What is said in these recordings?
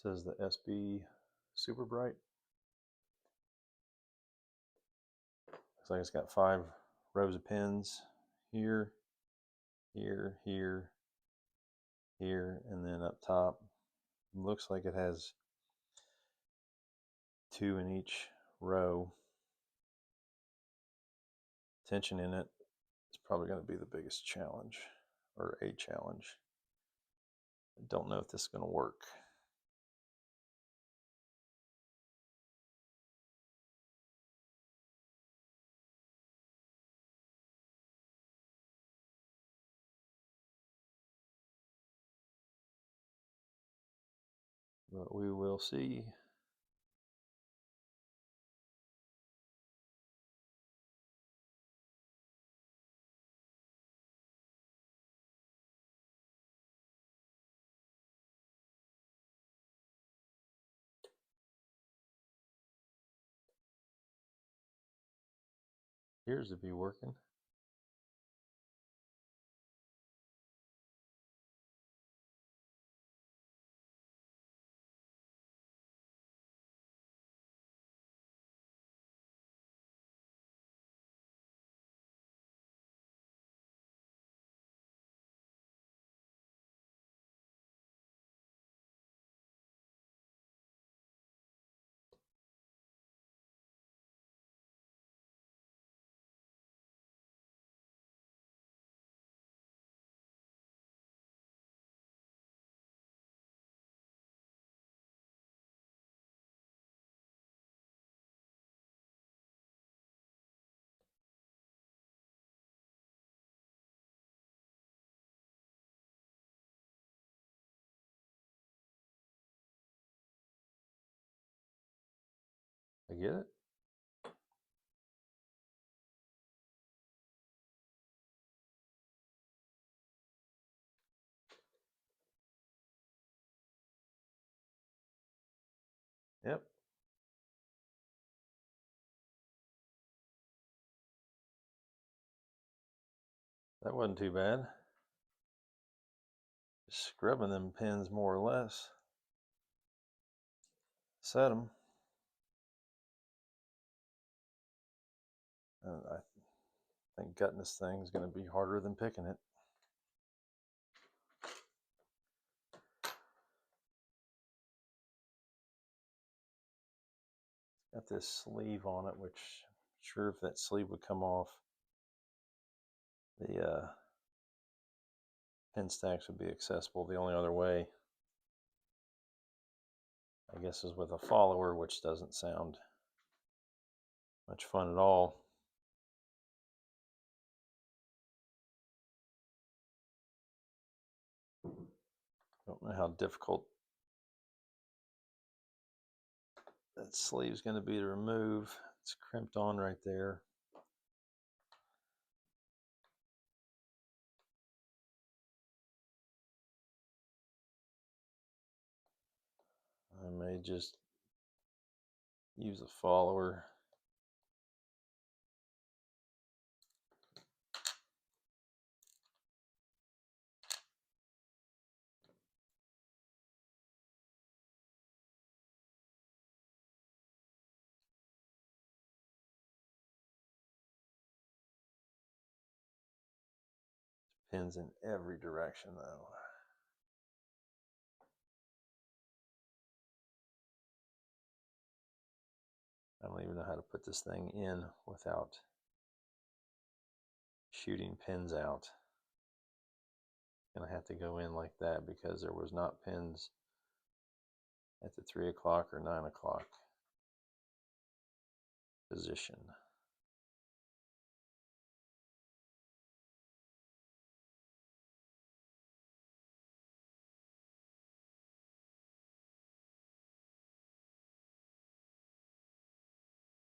says the SB Super Bright. Looks like it's got 5 rows of pins here, here, here, here, and then up top. It looks like it has 2 in each row. Tension in it is probably going to be the biggest challenge, or a challenge. I don't know if this is going to work. But we will see. Appears to be working. I get it. Yep. That wasn't too bad. Just scrubbing them pins more or less. Set them. And I think gutting this thing is going to be harder than picking it. Got this sleeve on it, which I'm sure if that sleeve would come off, the pin stacks would be accessible. The only other way, I guess, is with a follower, which doesn't sound much fun at all. Don't know how difficult that sleeve is going to be to remove. It's crimped on right there. I may just use a follower. Pins in every direction though. I don't even know how to put this thing in without shooting pins out. Gonna have to go in like that because there was not pins at the 3 o'clock or 9 o'clock position.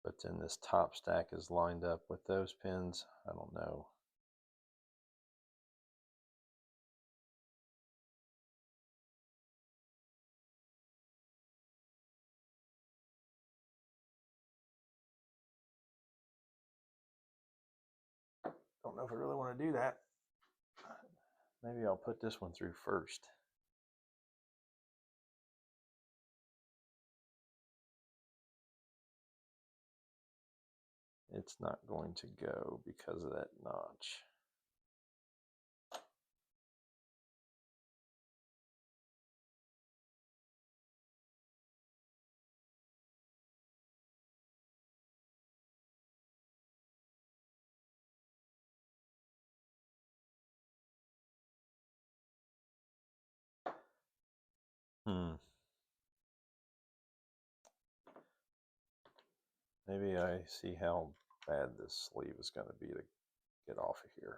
But then this top stack is lined up with those pins. I don't know. Don't know if I really want to do that. Maybe I'll put this one through first. it's not going to go because of that notch. Maybe I see how bad this sleeve is going to be to get off of here.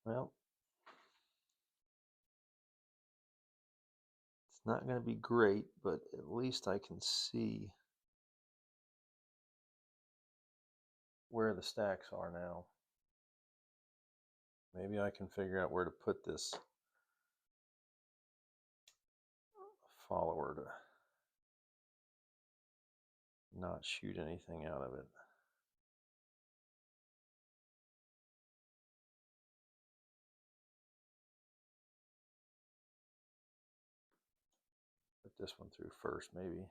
Well, it's not going to be great, but at least I can see where the stacks are now. Maybe I can figure out where to put this follower to not shoot anything out of it. Put this one through first, maybe.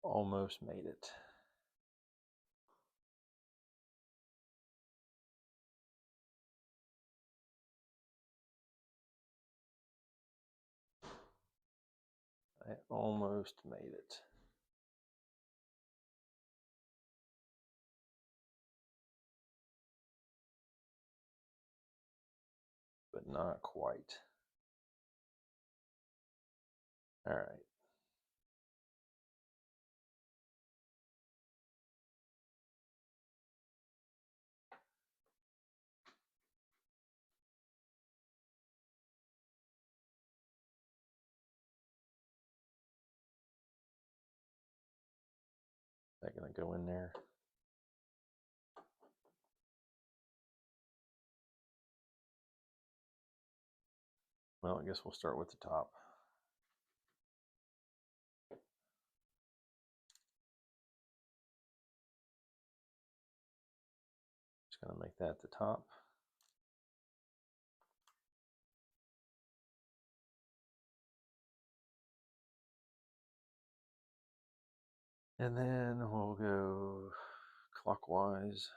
Almost made it. I almost made it. But not quite. All right. Is that going to go in there? Well, I guess we'll start with the top. Just going to make that the top. And then we'll go clockwise.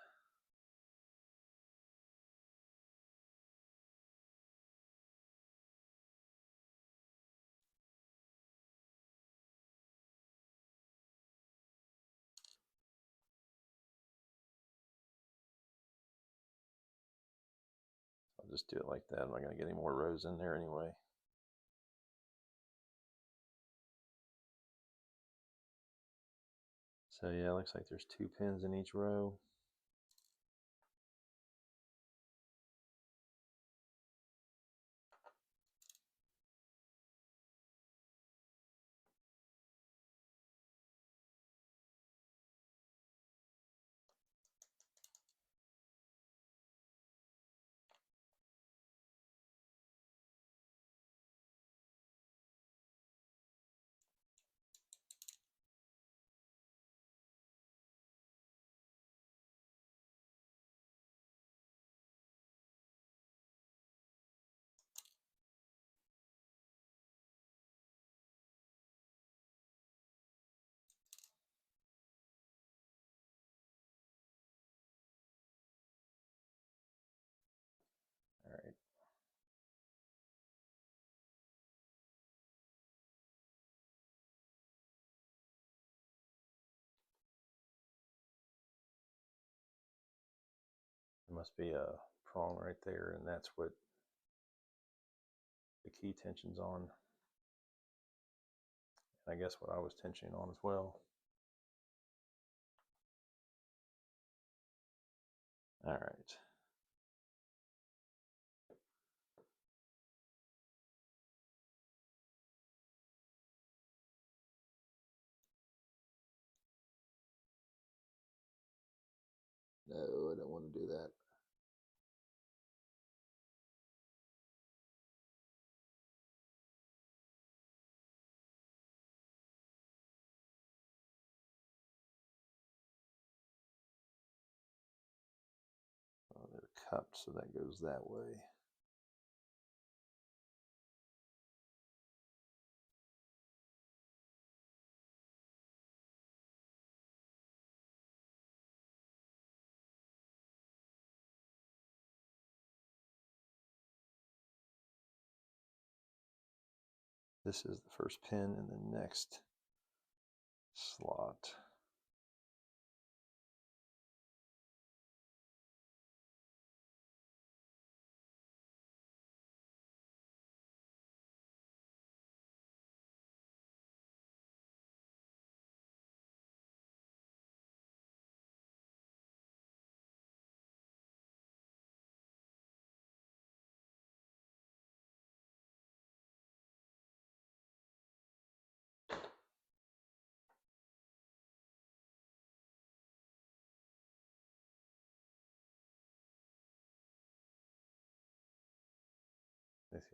I'll just do it like that. I'm not going to get any more rows in there anyway. So yeah, it looks like there's 2 pins in each row. All right. There must be a prong right there, and that's what the key tension's on. And I guess what I was tensioning on as well. All right. No, I don't want to do that. Oh, they're cupped, so that goes that way. This is the first pin in the next slot.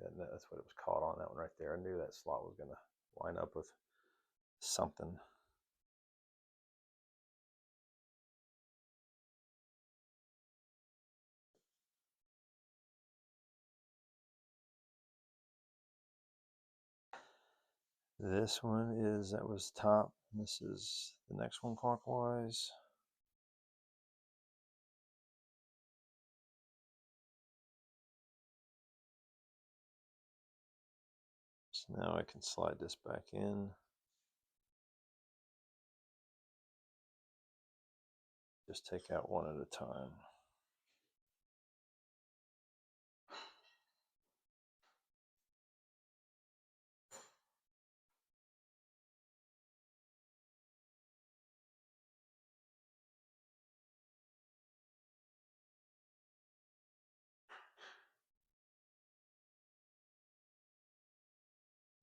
That's what it was caught on, that one right there. I knew that slot was going to line up with something. This one is, that was top. This is the next one clockwise. So now I can slide this back in. Just take out one at a time.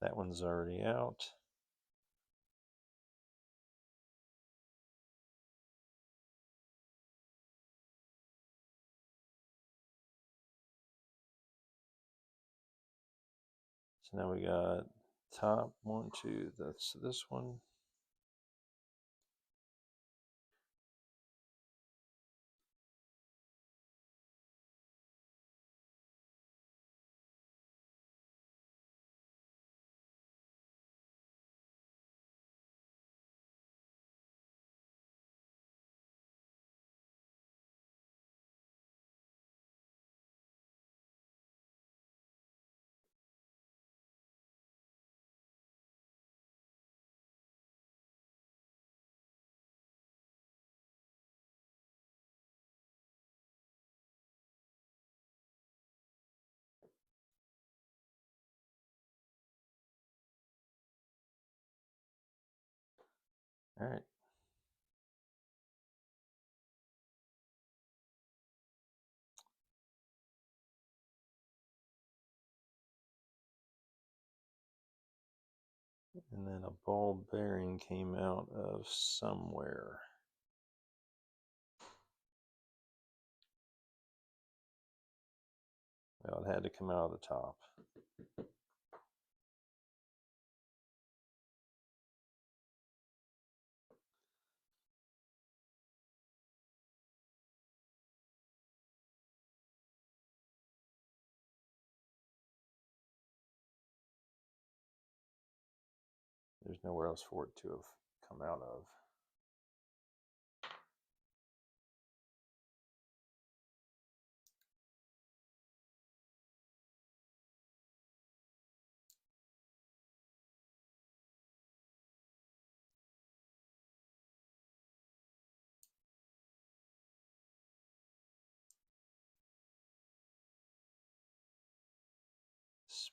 That one's already out. So now we got top, 1, 2, that's this one. All right. And then a ball bearing came out of somewhere. Well, it had to come out of the top. There's nowhere else for it to have come out of.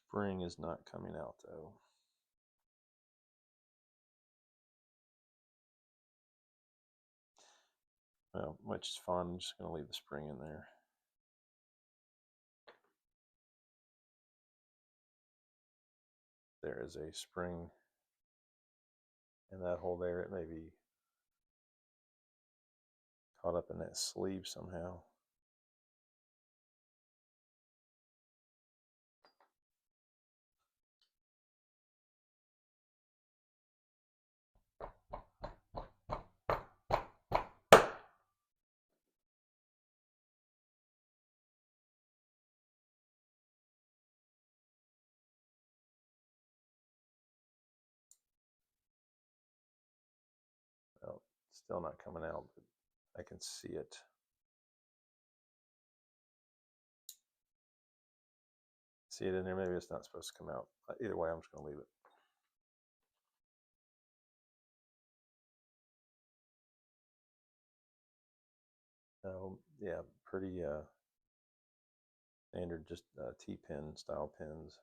spring is not coming out though. Well, which is fine. I'm just going to leave the spring in there. There is a spring in that hole there. It may be caught up in that sleeve somehow. Well, still not coming out, but I can see it. See it in there? Maybe it's not supposed to come out. Either way, I'm just going to leave it. Yeah, pretty standard, just T-pin style pins.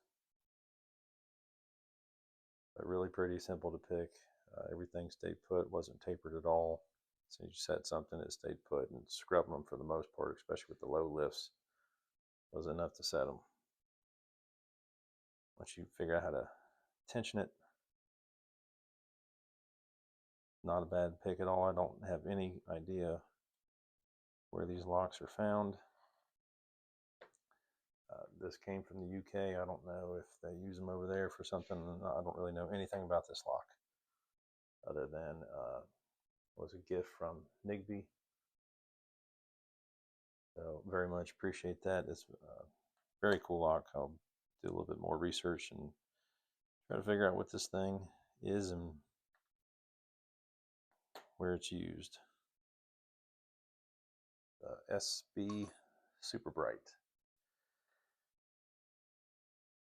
But really pretty, simple to pick. Everything stayed put, wasn't tapered at all. So you set something, it stayed put, and scrubbing them for the most part, especially with the low lifts, was enough to set them. Once you figure out how to tension it, not a bad pick at all. I don't have any idea where these locks are found. This came from the UK. I don't know if they use them over there for something. I don't really know anything about this lock other than was a gift from Nigby. So very much appreciate that. It's a very cool lock. I'll do a little bit more research and try to figure out what this thing is and where it's used. SB Super Bright.